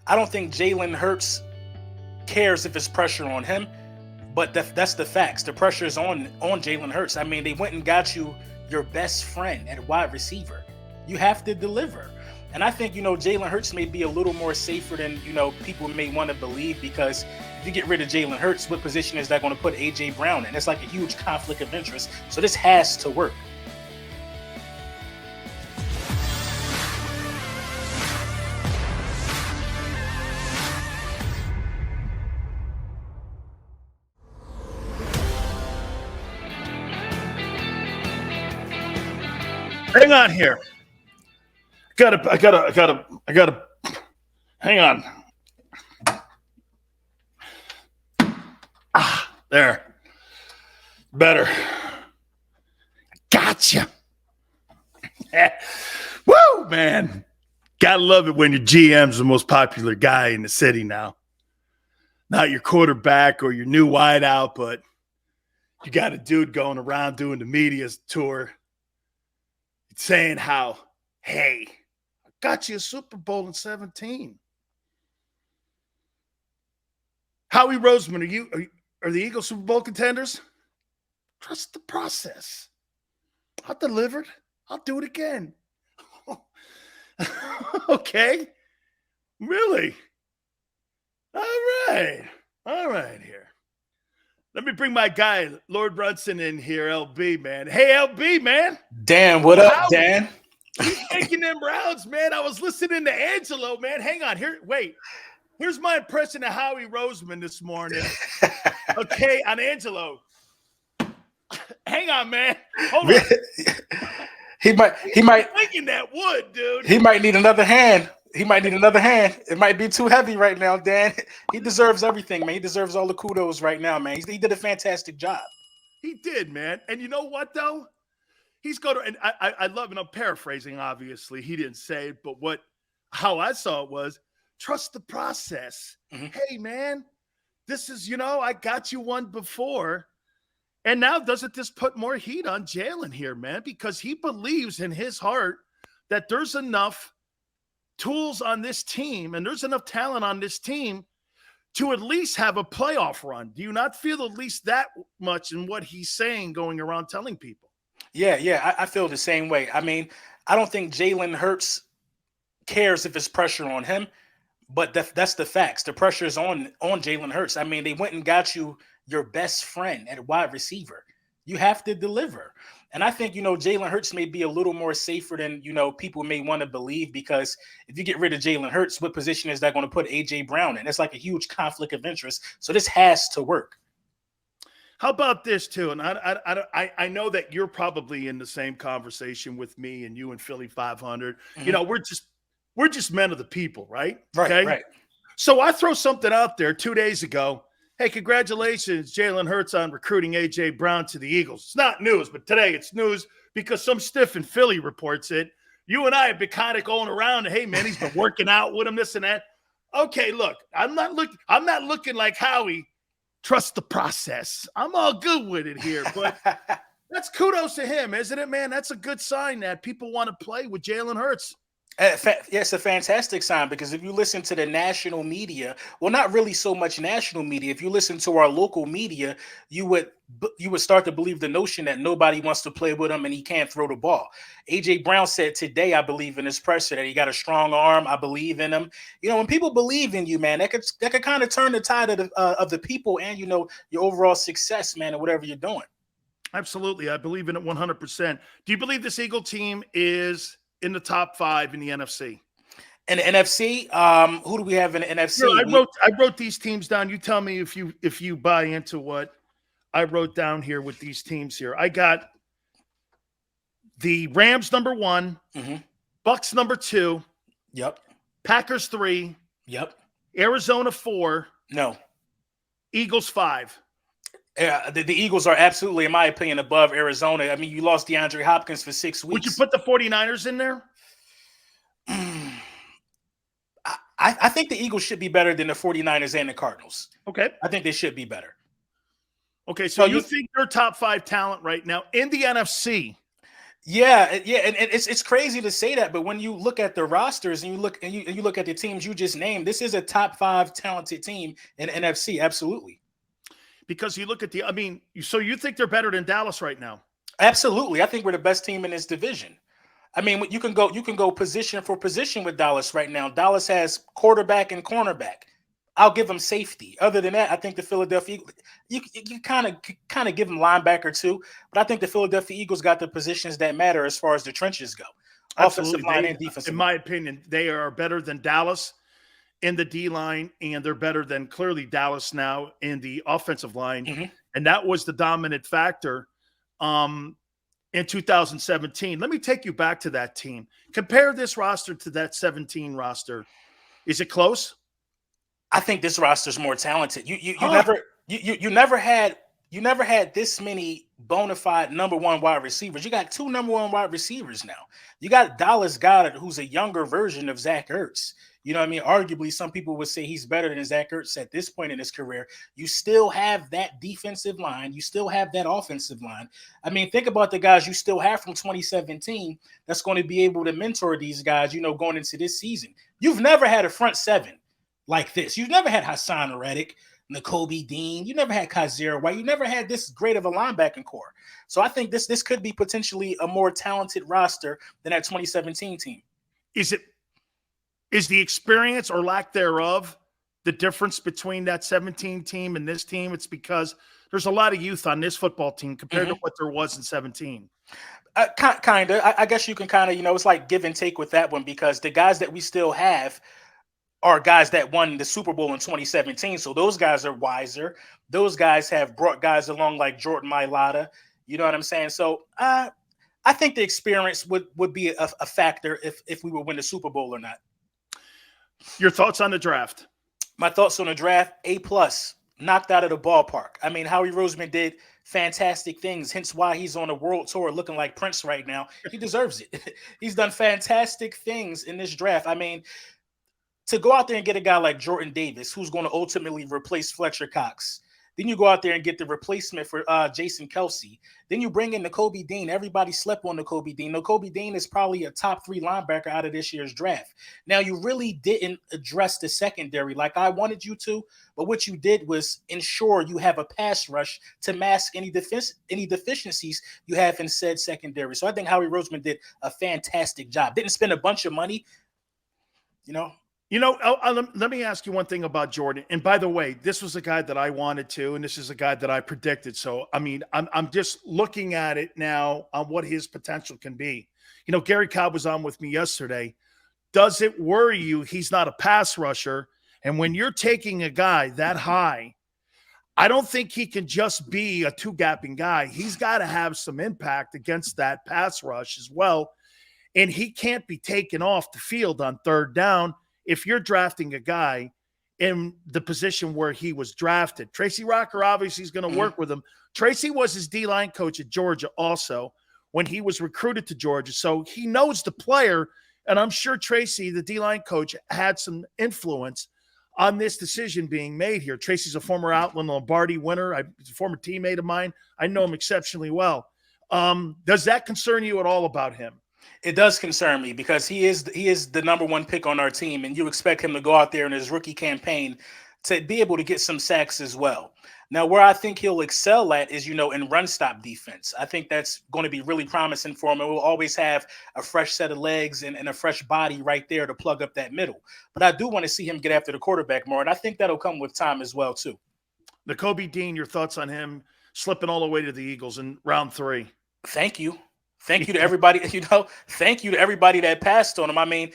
I don't think Jalen Hurts cares if it's pressure on him, but that's the facts. The pressure is on Jalen Hurts. I mean, they went and got you your best friend at wide receiver. You have to deliver. And I think, Jalen Hurts may be a little more safer than, people may want to believe, because if you get rid of Jalen Hurts, what position is that going to put AJ Brown in? It's like a huge conflict of interest. So this has to work. Hang on here. I gotta. Hang on. There. Better. Gotcha. Woo, man. Gotta love it when your GM's the most popular guy in the city now. Not your quarterback or your new wideout, but you got a dude going around doing the media tour saying how, hey, I got you a Super Bowl in 17. Howie Roseman, are the Eagles Super Bowl contenders? Trust the process. I delivered. I'll do it again. Okay. Really? All right here. Let me bring my guy, Lord Brunson, in here, LB, man. Hey, LB, man. Dan, what up, Dan? He's making them rounds, man. I was listening to Angelo, man. Hang on. Here's my impression of Howie Roseman this morning. Okay, on Angelo. Hang on, man. Hold on. He might making that wood, dude. He might need another hand. It might be too heavy right now, Dan. He deserves everything, man. He deserves all the kudos right now, man. He did a fantastic job. He did, man. And you know what, though? He's going to, and I love, and I'm paraphrasing, obviously. He didn't say it, but how I saw it was, trust the process. Mm-hmm. Hey, man, this is, I got you one before. And now doesn't this put more heat on Jalen here, man? Because he believes in his heart that there's enough tools on this team and there's enough talent on this team to at least have a playoff run. Do you not feel at least that much in what he's saying going around telling people? Yeah, I feel the same way. I mean, I don't think Jalen Hurts cares if it's pressure on him, but that's the facts. The pressure is on Jalen Hurts. I mean, they went and got you your best friend at wide receiver. You have to deliver. And I think, Jalen Hurts may be a little more safer than, people may want to believe, because if you get rid of Jalen Hurts, what position is that going to put AJ Brown in? It's like a huge conflict of interest. So this has to work. How about this too? And I know that you're probably in the same conversation with me and you and Philly 500. Mm-hmm. We're just men of the people, right? Right, okay? Right. So I throw something out there 2 days ago. Hey, congratulations, Jalen Hurts, on recruiting AJ Brown to the Eagles. It's not news, but today it's news because some stiff in Philly reports it. You and I have been kind of going around. Hey, man, he's been working out with him, this and that. Okay, look, I'm not looking like Howie. Trust the process. I'm all good with it here, but that's kudos to him, isn't it, man? That's a good sign that people want to play with Jalen Hurts. It's a fantastic sign, because if you listen to the national media, well, not really so much national media. If you listen to our local media, you would start to believe the notion that nobody wants to play with him and he can't throw the ball. AJ Brown said today, I believe in his presser, that he got a strong arm. I believe in him. When people believe in you, man, that could kind of turn the tide of the people and your overall success, man, and whatever you're doing. Absolutely, I believe in it 100%. Do you believe this Eagle team is in the top 5 in the NFC? In the NFC, who do we have in the NFC? I wrote these teams down. You tell me if you buy into what I wrote down here with these teams here. I got the Rams number 1, mm-hmm. Bucks number 2. Yep. Packers 3. Yep. Arizona 4. No. Eagles 5. Yeah, the Eagles are absolutely, in my opinion, above Arizona. I mean, you lost DeAndre Hopkins for 6 weeks. Would you put the 49ers in there? I think the Eagles should be better than the 49ers and the Cardinals. Okay. I think they should be better. Okay, so you think they're top 5 talent right now in the NFC? Yeah, and it's crazy to say that, but when you look at the rosters and you look at the teams you just named, this is a top five talented team in NFC. Absolutely, Because you look at I mean, so you think they're better than Dallas right now? absolutely. I think we're the best team in this division. I mean, you can go position for position with Dallas right now. Dallas has quarterback and cornerback. I'll give them safety. Other than that, I think the Philadelphia you kind of give them linebacker too, but I think the Philadelphia Eagles got the positions that matter as far as the trenches go, offensive Absolutely. line and In defensive my line. opinion, they are better than Dallas in the D line, and they're better than clearly Dallas now in the offensive line. Mhm. And that was the dominant factor in 2017. Let me take you back to that team. Compare this roster to that 17 roster. Is it close? I think this roster's more talented. You Huh? never you never had this many bona fide number one wide receivers. You got two number one wide receivers now. You got Dallas Goedert, who's a younger version of Zach Ertz. You know what I mean? Arguably, some people would say he's better than Zach Ertz at this point in his career. You still have that defensive line. You still have that offensive line. I mean, think about the guys you still have from 2017 that's going to be able to mentor these guys, going into this season. You've never had a front seven like this. You've never had Hassan Reddick, N'Kobe Dean. You never had Kaiser White. You never had this great of a linebacking core. So I think this could be potentially a more talented roster than that 2017 team. Is the experience or lack thereof the difference between that 17 team and this team? It's because there's a lot of youth on this football team compared to what there was in 17. Kind of. I guess you can kind of, it's like give and take with that one because the guys that we still have are guys that won the Super Bowl in 2017. So those guys are wiser. Those guys have brought guys along like Jordan Mailata. You know what I'm saying? So I think the experience would be a factor if we would win the Super Bowl or not. Your thoughts on the draft? My thoughts on the draft: A plus, knocked out of the ballpark. I mean, Howie Roseman did fantastic things, hence why he's on a world tour looking like Prince right now. He deserves it. He's done fantastic things in this draft. I mean, to go out there and get a guy like Jordan Davis, who's going to ultimately replace Fletcher Cox. Then you go out there and get the replacement for Jason Kelsey. Then you bring in N'Kobe Dean. Everybody slept on N'Kobe Dean. N'Kobe Dean is probably a top 3 linebacker out of this year's draft. Now, you really didn't address the secondary like I wanted you to, but what you did was ensure you have a pass rush to mask any deficiencies you have in said secondary. So I think Howie Roseman did a fantastic job. Didn't spend a bunch of money, let me ask you one thing about Jordan. And by the way, this was a guy that I wanted to, and this is a guy that I predicted. So, I mean, I'm just looking at it now on what his potential can be. Gary Cobb was on with me yesterday. Does it worry you he's not a pass rusher? And when you're taking a guy that high, I don't think he can just be a two-gapping guy. He's got to have some impact against that pass rush as well. And he can't be taken off the field on third down if you're drafting a guy in the position where he was drafted. Tracy Rocker obviously is going to work with him. Tracy was his D-line coach at Georgia also when he was recruited to Georgia. So he knows the player, and I'm sure Tracy, the D-line coach, had some influence on this decision being made here. Tracy's a former Outland Lombardi winner. He's a former teammate of mine. I know him exceptionally well. Does that concern you at all about him? It does concern me because he is the number one pick on our team, and you expect him to go out there in his rookie campaign to be able to get some sacks as well. Now, where I think he'll excel at is, in run stop defense. I think that's going to be really promising for him, and we'll always have a fresh set of legs and a fresh body right there to plug up that middle. But I do want to see him get after the quarterback more, and I think that'll come with time as well, too. N'Kobe Dean, your thoughts on him slipping all the way to the Eagles in round 3? Thank you. Thank you to everybody, thank you to everybody that passed on him. I mean,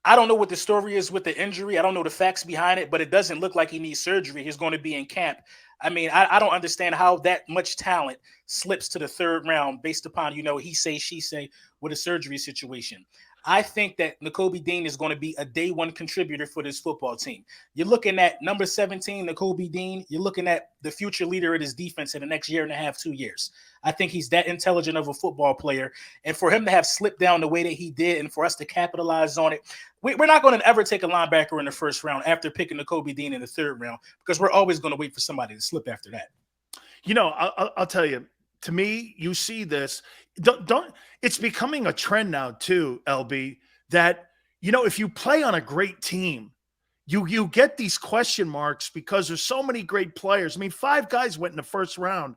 I don't know what the story is with the injury. I don't know the facts behind it, but it doesn't look like he needs surgery. He's going to be in camp. I mean, I don't understand how that much talent slips to the 3rd round based upon, he say, she say with a surgery situation. I think that N'Kobe Dean is going to be a day one contributor for this football team. You're looking at number 17, N'Kobe Dean. You're looking at the future leader of this defense in the next year and a half, 2 years. I think he's that intelligent of a football player. And for him to have slipped down the way that he did and for us to capitalize on it, we're not going to ever take a linebacker in the 1st round after picking N'Kobe Dean in the 3rd round because we're always going to wait for somebody to slip after that. I'll tell you, to me, you see this. Don't it's becoming a trend now too, LB, that if you play on a great team, you get these question marks because there's so many great players. I mean, 5 guys went in the first round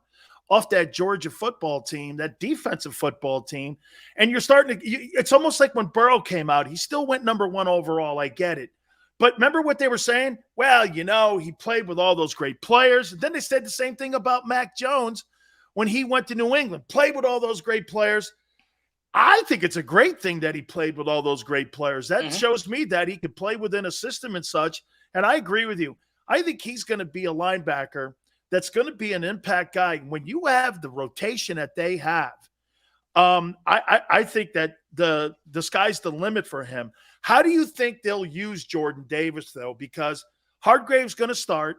off that Georgia football team, that defensive football team, and you're starting to. It's almost like when Burrow came out, he still went number 1 overall. I get it, but remember what they were saying? Well, he played with all those great players. And then they said the same thing about Mac Jones when he went to New England, played with all those great players. I think it's a great thing that he played with all those great players. That shows me that he could play within a system and such. And I agree with you. I think he's going to be a linebacker that's going to be an impact guy. When you have the rotation that they have, I think that the sky's the limit for him. How do you think they'll use Jordan Davis, though? Because Hargrave's going to start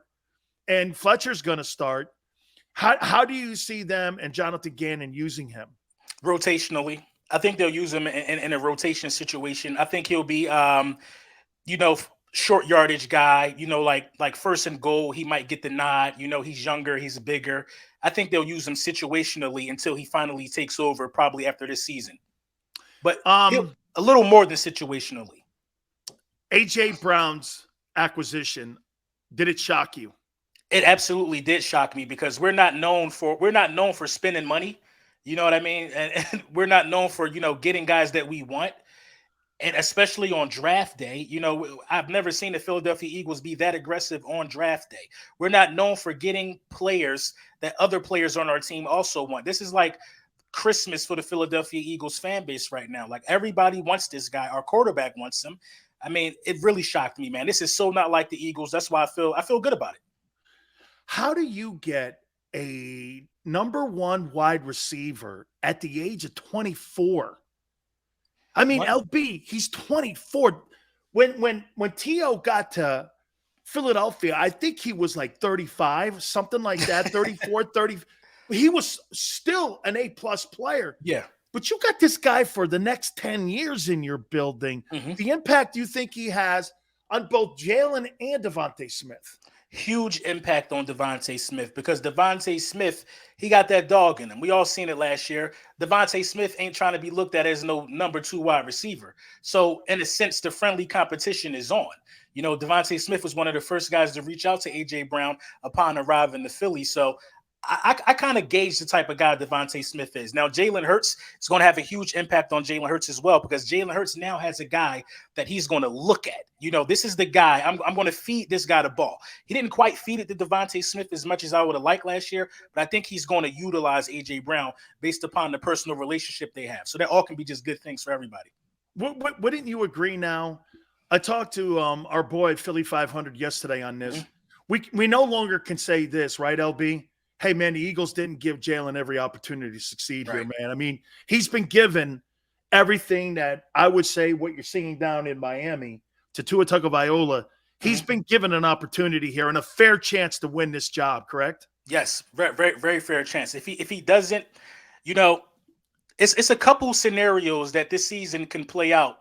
and Fletcher's going to start. How do you see them and Jonathan Gannon using him? Rotationally. I think they'll use him in a rotation situation. I think he'll be, short yardage guy, like first and goal, he might get the nod. He's younger, he's bigger. I think they'll use him situationally until he finally takes over, probably after this season. But a little more than situationally. AJ Brown's acquisition, did it shock you? It absolutely did shock me because we're not known for spending money. You know what I mean? And we're not known for, getting guys that we want. And especially on draft day, I've never seen the Philadelphia Eagles be that aggressive on draft day. We're not known for getting players that other players on our team also want. This is like Christmas for the Philadelphia Eagles fan base right now. Like everybody wants this guy. Our quarterback wants him. I mean, it really shocked me, man. This is so not like the Eagles. That's why I feel good about it. How do you get a number 1 wide receiver at the age of 24? I mean, LB, he's 24. When T.O. got to Philadelphia, I think he was like 35, something like that, 34, 30. He was still an A-plus player. Yeah. But you got this guy for the next 10 years in your building. Mm-hmm. The impact you think he has on both Jalen and Devontae Smith? Huge impact on Devontae Smith because Devontae Smith, he got that dog in him. We all seen it last year. Devontae Smith ain't trying to be looked at as no number 2 wide receiver. So in a sense, the friendly competition is on. Devontae Smith was one of the first guys to reach out to AJ Brown upon arriving to Philly. So I kind of gauge the type of guy Devontae Smith is. Now, Jalen Hurts is going to have a huge impact on Jalen Hurts as well because Jalen Hurts now has a guy that he's going to look at. This is the guy. I'm going to feed this guy the ball. He didn't quite feed it to Devontae Smith as much as I would have liked last year, but I think he's going to utilize AJ Brown based upon the personal relationship they have. So that all can be just good things for everybody. Wouldn't you agree now? I talked to our boy Philly 500 yesterday on this. Mm-hmm. We no longer can say this, right, LB? Hey, man, the Eagles didn't give Jalen every opportunity to succeed here, man. I mean, he's been given everything that I would say what you're seeing down in Miami to Tua Tagovailoa. He's been given an opportunity here and a fair chance to win this job, correct? Yes, very, very, very fair chance. If he doesn't, it's a couple scenarios that this season can play out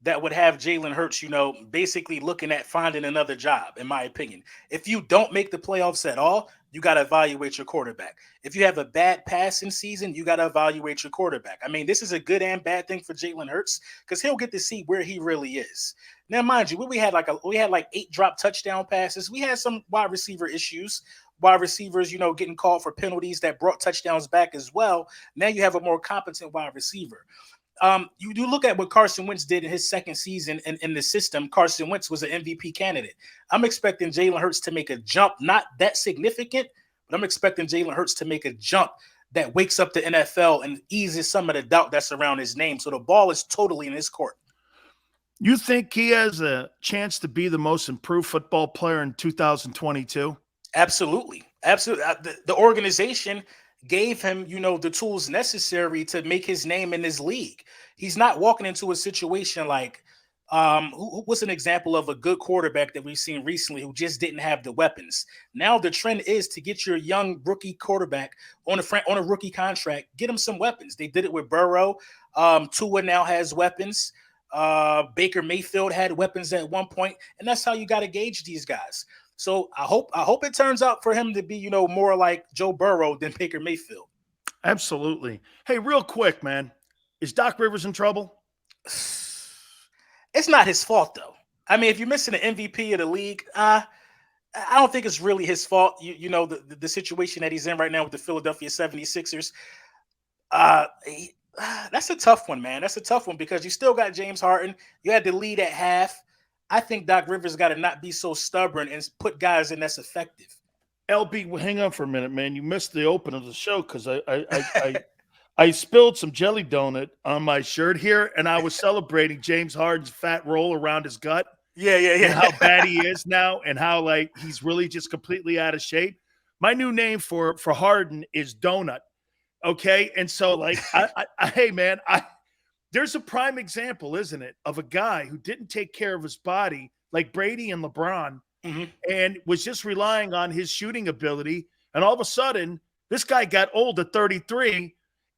that would have Jalen Hurts, basically looking at finding another job, in my opinion. If you don't make the playoffs at all, you got to evaluate your quarterback. If you have a bad passing season, you got to evaluate your quarterback. I mean, this is a good and bad thing for Jalen Hurts because he'll get to see where he really is. Now, mind you, we had like 8 drop touchdown passes. We had some wide receiver issues. Wide receivers, getting called for penalties that brought touchdowns back as well. Now you have a more competent wide receiver. You do look at what Carson Wentz did in his second season in the system. Carson Wentz was an MVP candidate. I'm expecting Jalen Hurts to make a jump, not that significant, but I'm expecting Jalen Hurts to make a jump that wakes up the NFL and eases some of the doubt that's around his name. So the ball is totally in his court. You think he has a chance to be the most improved football player in 2022? Absolutely. Absolutely. The organization gave him, the tools necessary to make his name in this league. He's not walking into a situation like, what's an example of a good quarterback that we've seen recently who just didn't have the weapons? Now the trend is to get your young rookie quarterback on a rookie contract, get him some weapons. They did it with Burrow. Tua now has weapons. Baker Mayfield had weapons at one point, and that's how you got to gauge these guys. So I hope it turns out for him to be, more like Joe Burrow than Baker Mayfield. Absolutely. Hey, real quick, man. Is Doc Rivers in trouble? It's not his fault though. I mean, if you're missing an MVP of the league, I don't think it's really his fault. You know the situation that he's in right now with the Philadelphia 76ers. That's a tough one, man. That's a tough one because you still got James Harden. You had the lead at half. I think Doc Rivers got to not be so stubborn and put guys in that's effective. LB, well, hang on for a minute, man. You missed the open of the show because I spilled some jelly donut on my shirt here, and I was celebrating James Harden's fat roll around his gut. Yeah. And how bad he is now, and how like he's really just completely out of shape. My new name for Harden is Donut. Okay, and so like, hey man, there's a prime example, isn't it, of a guy who didn't take care of his body like Brady and LeBron, and was just relying on his shooting ability, and all of a sudden, this guy got old at 33.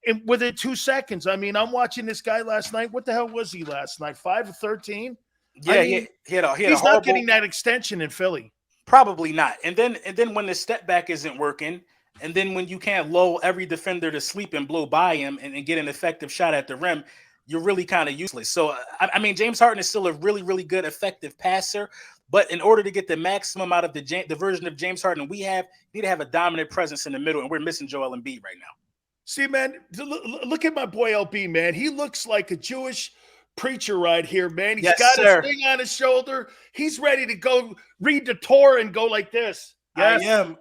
And within 2 seconds, I mean, I'm watching this guy last night. What the hell was he last night? 5 of 13. Yeah, I mean, he's not getting that extension in Philly. Probably not. And then when the step back isn't working, and then when you can't lull every defender to sleep and blow by him and get an effective shot at the rim, you're really kind of useless. So, I mean, James Harden is still a really, really good, effective passer. But in order to get the maximum out of the version of James Harden we have, you need to have a dominant presence in the middle, and we're missing Joel Embiid right now. See, man, look at my boy LB, man. He looks like a Jewish preacher right here, man. He's got his thing on his shoulder. He's ready to go read the Torah and go like this. Yes, I am.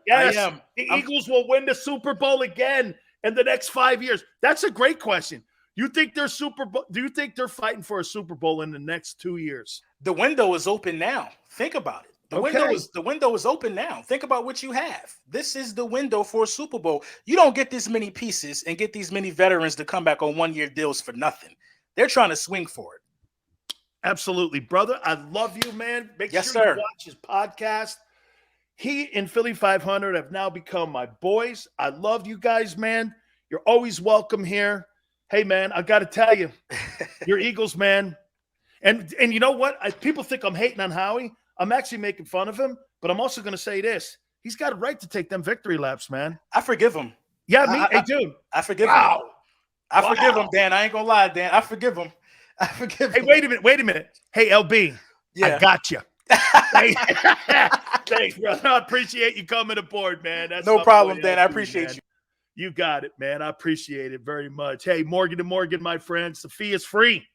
The Eagles will win the Super Bowl again in the next 5 years. That's a great question. You think they're do you think they're fighting for a Super Bowl in the next 2 years? The window is open now. Think about it. The window is open now. Think about what you have. This is the window for a Super Bowl. You don't get this many pieces and get these many veterans to come back on one-year deals for nothing. They're trying to swing for it. Absolutely, brother. I love you, man. Make sure you watch his podcast. He and Philly 500 have now become my boys. I love you guys, man. You're always welcome here. Hey, man, I got to tell you, you're Eagles, man. And you know what? People think I'm hating on Howie. I'm actually making fun of him, but I'm also going to say this. He's got a right to take them victory laps, man. I forgive him. Yeah, me, dude. I forgive him. I forgive him, Dan. I ain't going to lie, Dan. I forgive him. Hey, wait a minute. Hey, LB, I got you. Thanks, brother. I appreciate you coming aboard, man. That's no problem, Dan. I appreciate you. You got it, man. I appreciate it very much. Hey, Morgan to Morgan, my friends, the fee is free.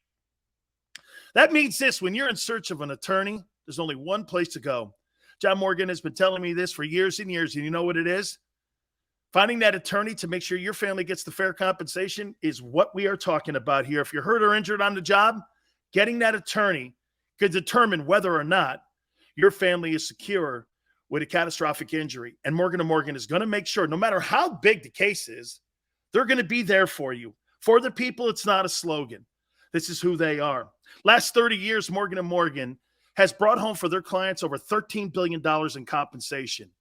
That means this: when you're in search of an attorney, there's only one place to go. John Morgan has been telling me this for years and years, and you know what it is? Finding that attorney to make sure your family gets the fair compensation is what we are talking about here. If you're hurt or injured on the job, getting that attorney could determine whether or not your family is secure with a catastrophic injury. And Morgan & Morgan is going to make sure, no matter how big the case is, they're going to be there for you. For the people, it's not a slogan. This is who they are. Last 30 years, Morgan & Morgan has brought home for their clients over $13 billion in compensation.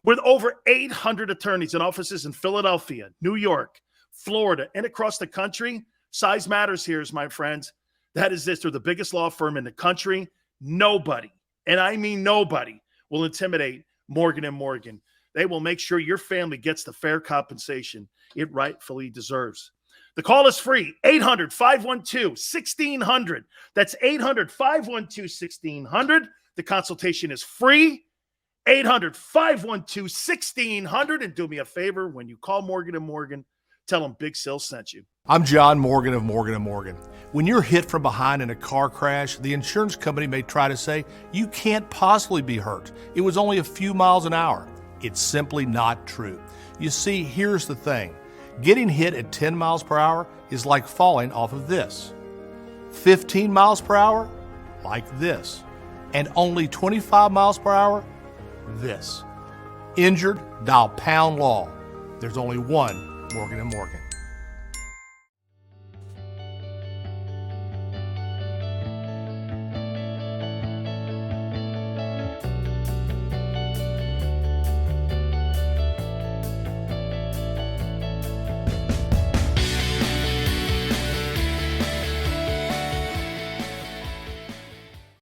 With over 800 attorneys and offices in Philadelphia, New York, Florida, and across the country, size matters here, my friends. That is this. They're the biggest law firm in the country. Nobody, and I mean nobody, will intimidate Morgan & Morgan. They will make sure your family gets the fair compensation it rightfully deserves. The call is free, 800-512-1600. That's 800-512-1600. The consultation is free, 800-512-1600. And do me a favor, when you call Morgan & Morgan, tell them Big Silz sent you. I'm John Morgan of Morgan & Morgan. When you're hit from behind in a car crash, the insurance company may try to say, you can't possibly be hurt. It was only a few miles an hour. It's simply not true. You see, here's the thing. Getting hit at 10 miles per hour is like falling off of this. 15 miles per hour, like this. And only 25 miles per hour, this. Injured, dial pound law. There's only one Morgan & Morgan.